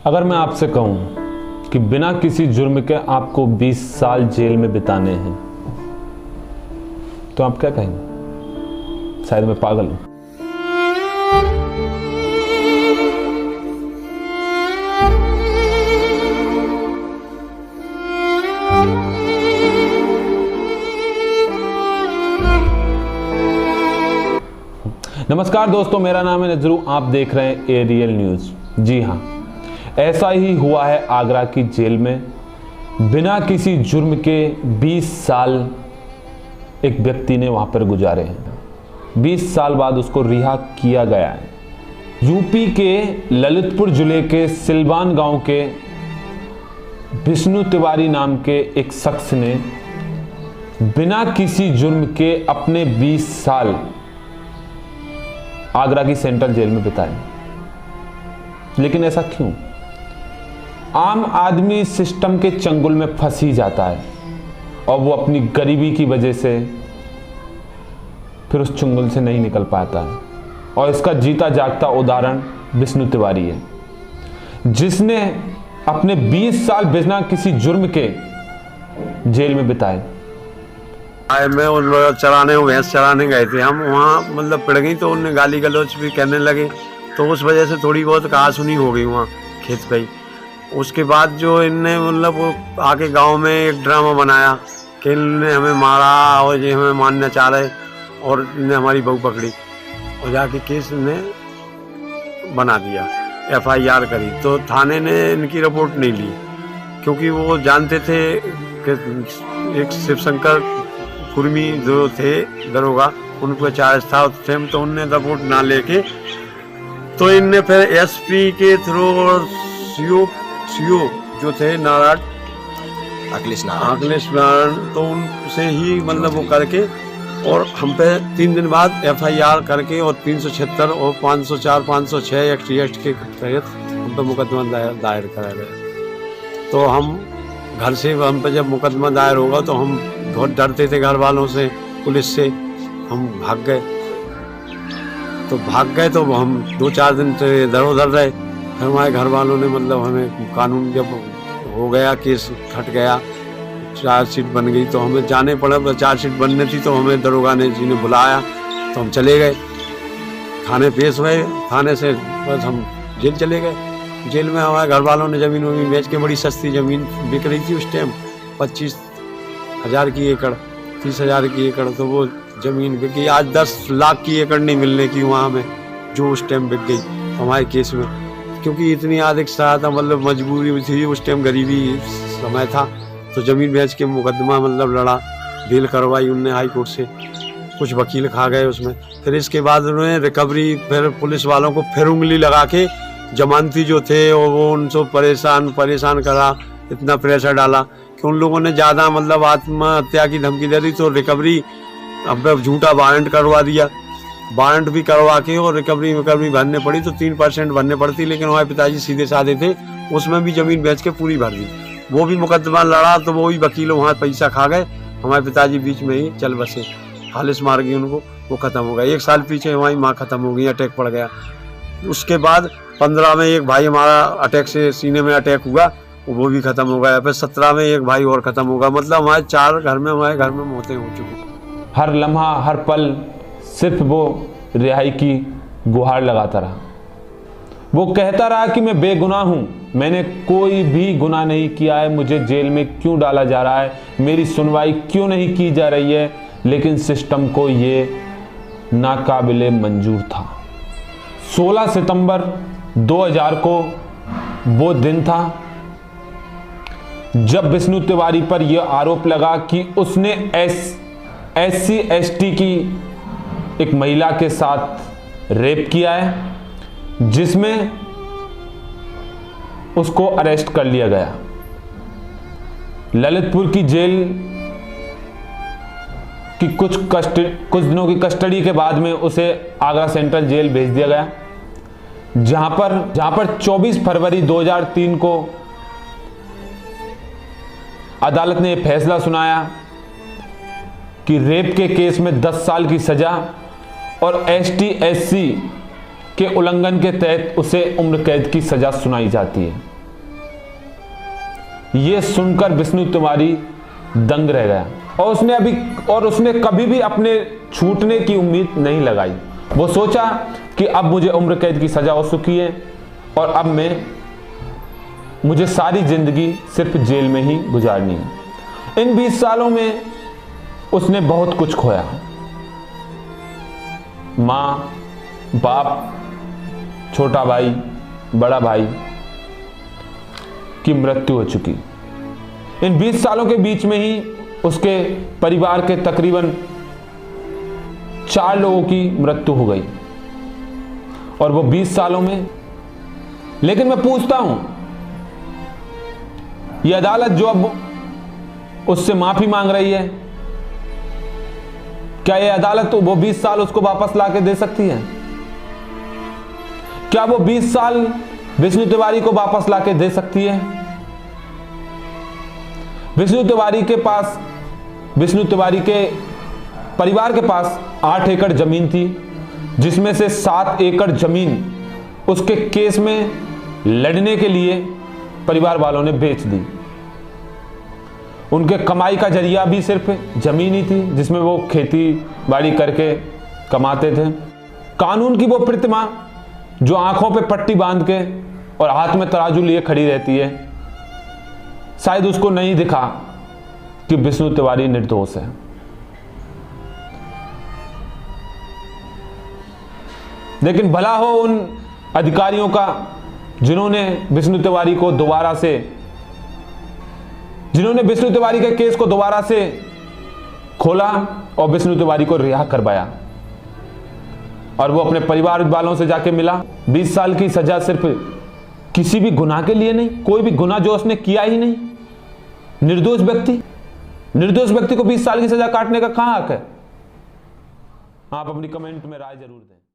अगर मैं आपसे कहूं कि बिना किसी जुर्म के आपको 20 साल जेल में बिताने हैं तो आप क्या कहेंगे? शायद मैं पागल हूं। नमस्कार दोस्तों, मेरा नाम है नजरू। आप देख रहे हैं एरियल न्यूज। जी हाँ, ऐसा ही हुआ है आगरा की जेल में। बिना किसी जुर्म के 20 साल एक व्यक्ति ने वहां पर गुजारे हैं। 20 साल बाद उसको रिहा किया गया है। यूपी के ललितपुर जिले के सिलवान गांव के विष्णु तिवारी नाम के एक शख्स ने बिना किसी जुर्म के अपने 20 साल आगरा की सेंट्रल जेल में बिताए। लेकिन ऐसा क्यों? आम आदमी सिस्टम के चंगुल में फंस ही जाता है और वो अपनी गरीबी की वजह से फिर उस चंगुल से नहीं निकल पाता है। और इसका जीता जागता उदाहरण विष्णु तिवारी है, जिसने अपने 20 साल बिना किसी जुर्म के जेल में बिताए। मैं उन चराने भैंस चराने गए थे हम, वहाँ मतलब पड़ गई तो उन्हें गाली गलौज भी करने लगे, तो उस वजह से थोड़ी बहुत कहा सुनी हो गई वहाँ खेत पे ही। उसके बाद जो इनने मतलब वो आके गांव में एक ड्रामा बनाया कि इनने हमें मारा और ये हमें मारना चाह रहे, और इनने हमारी बहू पकड़ी और जाके केस ने बना दिया, FIR करी। तो थाने ने इनकी रिपोर्ट नहीं ली, क्योंकि वो जानते थे कि एक शिवशंकर कुर्मी जो थे दरोगा, उनको चार्ज था उस टाइम, तो उनने रिपोर्ट ना लेके तो इनने फिर SP के थ्रू और सीओ जो थे नारायण अखिलेश नारायण, तो उनसे ही मतलब वो करके और हम पे 3 दिन बाद FIR करके और 376 और 504 506 एक्ट के तहत हम पे मुकदमा दायर कराया गया। तो हम घर से हम पे जब मुकदमा दायर होगा तो हम बहुत डरते थे घर वालों से, पुलिस से। हम भाग गए तो हम 2-4 दिन इधर उधर रहे। फिर हमारे घर वालों ने मतलब हमें कानून जब हो गया, केस खट गया, चार्जशीट बन गई, तो हमें जाने पड़ा। चार्जशीट बनने थी तो हमें दरोगा ने जी ने बुलाया, तो हम चले गए थाने, पेश हुए। थाने से बस हम जेल चले गए। जेल में हमारे घर वालों ने ज़मीन वमीन बेच के, बड़ी सस्ती ज़मीन बिक रही थी उस टाइम, 25,000 की एकड़, 30,000 की एकड़, तो वो ज़मीन बिकी। आज 10 लाख की एकड़ नहीं मिलने की वहाँ में, जो उस टाइम बिक गई हमारे केस में, क्योंकि इतनी आर्थिक सहायता मतलब मजबूरी थी उस टाइम, गरीबी समय था। तो ज़मीन बेच के मुकदमा मतलब लड़ा, बेल करवाई उनने हाई कोर्ट से, कुछ वकील खा गए उसमें। फिर इसके बाद उन्होंने रिकवरी, फिर पुलिस वालों को फिर उंगली लगा के जमानती जो थे और वो उनको परेशान करा, इतना प्रेशर डाला कि उन लोगों ने ज़्यादा मतलब आत्महत्या की धमकी दे दी। तो रिकवरी अब झूठा वारंट करवा दिया, वारंट भी करवा के और रिकवरी भरने पड़ी, तो 3% भरने पड़ती। लेकिन हमारे पिताजी सीधे साधे थे, उसमें भी ज़मीन बेच के पूरी भर दी। वो भी मुकदमा लड़ा तो वो भी वकील वहाँ पैसा खा गए। हमारे पिताजी बीच में ही चल बसे, खालिश मार गई उनको, वो ख़त्म हो गया। 1 साल पीछे हमारी माँ ख़त्म हो गई, अटैक पड़ गया। उसके बाद 15 में एक भाई हमारा अटैक से, सीने में अटैक हुआ, वो भी ख़त्म हो गया। फिर 17 में एक भाई और ख़त्म होगा। मतलब हमारे 4 हमारे घर में मौतें हो चुकी। हर लम्हा हर पल सिर्फ वो रिहाई की गुहार लगाता रहा। वो कहता रहा कि मैं बेगुनाह हूं, मैंने कोई भी गुनाह नहीं किया है, मुझे जेल में क्यों डाला जा रहा है, मेरी सुनवाई क्यों नहीं की जा रही है। लेकिन सिस्टम को ये नाकाबिले मंजूर था। 16 सितंबर 2000 को वो दिन था जब विष्णु तिवारी पर यह आरोप लगा कि उसने SC ST की एक महिला के साथ रेप किया है, जिसमें उसको अरेस्ट कर लिया गया। ललितपुर की जेल की कुछ दिनों की कस्टडी के बाद में उसे आगरा सेंट्रल जेल भेज दिया गया, जहां पर 24 फरवरी 2003 को अदालत ने फैसला सुनाया कि रेप के केस में 10 साल की सजा और ST SC के उल्लंघन के तहत उसे उम्र कैद की सजा सुनाई जाती है। ये सुनकर विष्णु तिवारी दंग रह गया और उसने कभी भी अपने छूटने की उम्मीद नहीं लगाई। वो सोचा कि अब मुझे उम्र कैद की सजा हो चुकी है और अब मुझे सारी जिंदगी सिर्फ जेल में ही गुजारनी है। इन 20 सालों में उसने बहुत कुछ खोया। माँ, बाप, छोटा भाई, बड़ा भाई की मृत्यु हो चुकी। इन 20 सालों के बीच में ही उसके परिवार के तकरीबन 4 लोगों की मृत्यु हो गई और वो 20 सालों में। लेकिन मैं पूछता हूं, ये अदालत जो अब उससे माफी मांग रही है, क्या ये अदालत वो 20 साल उसको वापस लाके दे सकती है? क्या वो 20 साल विष्णु तिवारी को वापस लाके दे सकती है? विष्णु तिवारी के परिवार के पास 8 एकड़ जमीन थी, जिसमें से 7 एकड़ जमीन उसके केस में लड़ने के लिए परिवार वालों ने बेच दी। उनके कमाई का जरिया भी सिर्फ जमीन ही थी, जिसमें वो खेती बाड़ी करके कमाते थे। कानून की वो प्रतिमा जो आंखों पे पट्टी बांध के और हाथ में तराजू लिए खड़ी रहती है, शायद उसको नहीं दिखा कि विष्णु तिवारी निर्दोष है। लेकिन भला हो उन अधिकारियों का जिन्होंने विष्णु तिवारी के केस को दोबारा से खोला और विष्णु तिवारी को रिहा करवाया और वो अपने परिवार वालों से जाके मिला। 20 साल की सजा सिर्फ किसी भी गुनाह के लिए नहीं, कोई भी गुनाह जो उसने किया ही नहीं। निर्दोष व्यक्ति को 20 साल की सजा काटने का कहां हक है? आप अपनी कमेंट में राय जरूर दें।